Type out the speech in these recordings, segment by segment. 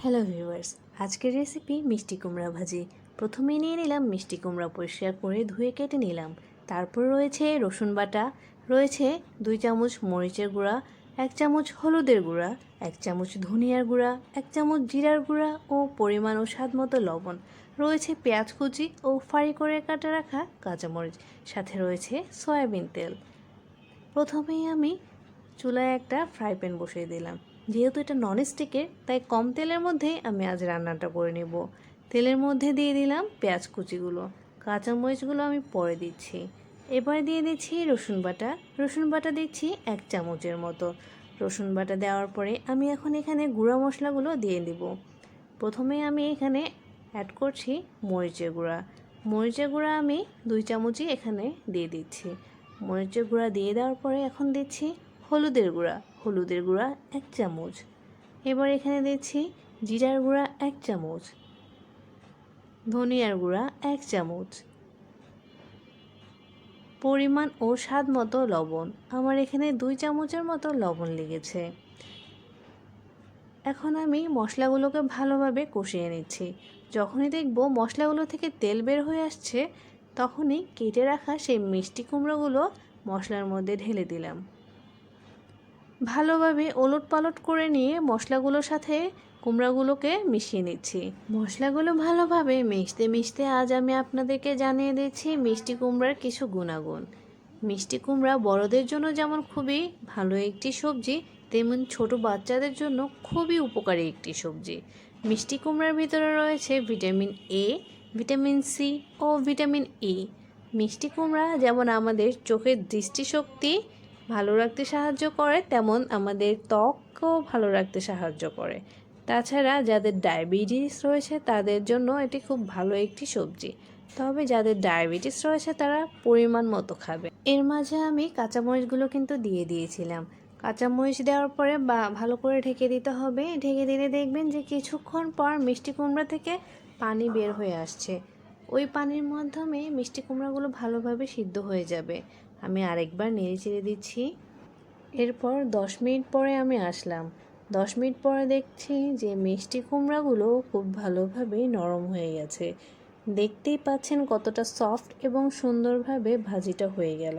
Hello viewers, আজকের recipe মিষ্টি কুমড়া ভাজি। প্রথমে নিয়ে নিলাম মিষ্টি কুমড়া, পরিষ্কার করে ধুয়ে কেটে নিলাম। তারপর রয়েছে রসুন বাটা, রয়েছে 2 চামচ মরিচের গুঁড়া, 1 চামচ হলুদের গুঁড়া, 1 চামচ ধনিয়ার গুঁড়া, 1 চামচ জিরার গুঁড়া ও পরিমাণ ও স্বাদ মতো লবণ। রয়েছে পেঁয়াজ কুচি ও ফাড়ি করে কাটা রাখা কাঁচামরিচ, সাথে রয়েছে সয়াবিন তেল। প্রথমেই আমি চুলায় একটা ফ্রাই প্যান বসিয়ে দিলাম। যেহেতু এটা ননস্টিকের, তাই কম তেলের মধ্যেই আমি আজ রান্নাটা করে নেব। তেলের মধ্যে দিয়ে দিলাম পেঁয়াজ কুচিগুলো, কাঁচামরিচগুলো আমি পরে দিচ্ছি। এবার দিয়ে দিচ্ছি রসুন বাটা দিচ্ছি 1 চামচের মতো। রসুন বাটা দেওয়ার পরে আমি এখন এখানে গুঁড়া মশলাগুলো দিয়ে দিব। প্রথমে আমি এখানে অ্যাড করছি মরিচের গুঁড়া আমি 2 চামচই এখানে দিয়ে দিচ্ছি। মরিচের গুঁড়া দিয়ে দেওয়ার পরে এখন দিচ্ছি হলুদের গুঁড়া 1 চামচ। এবার এখানে দিচ্ছি জিরার গুঁড়া 1 চামচ, ধনিয়ার গুঁড়া 1 চামচ, পরিমাণ ও স্বাদ মতো লবণ। আমার এখানে 2 চামচের মতো লবণ লেগেছে। এখন আমি মশলাগুলোকে ভালোভাবে কষিয়ে নিচ্ছি। যখনই দেখব মশলাগুলো থেকে তেল বের হয়ে আসছে, তখনই কেটে রাখা সেই মিষ্টি কুমড়োগুলো মশলার মধ্যে ঢেলে দিলাম। ভালোভাবে ওলটপালট করে নিয়ে মশলাগুলোর সাথে কুমড়াগুলোকে মিশিয়ে নিচ্ছি। মশলাগুলো ভালোভাবে মিশতে মিশতে আজ আমি আপনাদেরকে জানিয়ে দিচ্ছি মিষ্টি কুমড়ার কিছু গুণাগুণ। মিষ্টি কুমড়া বড়দের জন্য যেমন খুবই ভালো একটি সবজি, তেমন ছোট বাচ্চাদের জন্য খুবই উপকারী একটি সবজি। মিষ্টি কুমড়ার ভিতরে রয়েছে ভিটামিন এ, ভিটামিন সি ও ভিটামিন ই। মিষ্টি কুমড়া যেমন আমাদের চোখের দৃষ্টিশক্তি ভালো রাখতে সাহায্য করে, তেমন আমাদের ত্বকও ভালো রাখতে সাহায্য করে। তাছাড়া যাদের ডায়াবেটিস রয়েছে তাদের জন্য এটি খুব ভালো একটি সবজি। তবে যাদের ডায়াবেটিস রয়েছে তারা পরিমাণ মতো খাবে। এর মাঝে আমি কাঁচামরিচগুলো কিন্তু দিয়ে দিয়েছিলাম। কাঁচামরিচ দেওয়ার পরে ভালো করে ঢেকে দিতে হবে। ঢেকে দিলে দেখবেন যে কিছুক্ষণ পর মিষ্টি কুমড়া থেকে পানি বের হয়ে আসছে। ওই পানির মাধ্যমে মিষ্টি কুমড়াগুলো ভালোভাবে সিদ্ধ হয়ে যাবে। আমি আরেকবার নেড়ে চেড়ে দিচ্ছি। এরপর 10 মিনিট পরে আমি আসলাম। 10 মিনিট পরে দেখছি যে মিষ্টি কুমড়াগুলো খুব ভালোভাবে নরম হয়ে গেছে। দেখতেই পাচ্ছেন কতটা সফট এবং সুন্দরভাবে ভাজিটা হয়ে গেল।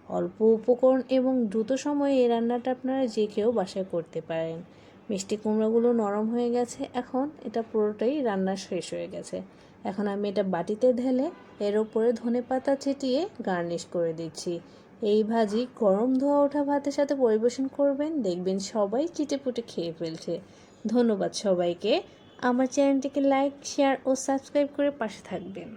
অল্প উপকরণ এবং দ্রুত সময়ে এই রান্নাটা আপনারা যে কেউ বাসায় করতে পারেন। মিষ্টি কুমড়াগুলো নরম হয়ে গেছে। এখন এটা পুরোটাই রান্না শেষ হয়ে গেছে। এখন আমি এটা বাটিতে ঢেলে এর ওপরে ধনেপাতা ছিটিয়ে গার্নিশ করে দিচ্ছি। এই ভাজি গরম ধোয়া ওঠা ভাতের সাথে পরিবেশন করবেন, দেখবেন সবাই চিটেপুটে খেয়ে ফেলছে। ধন্যবাদ সবাইকে। আমার চ্যানেলটিকে লাইক, শেয়ার ও সাবস্ক্রাইব করে পাশে থাকবেন।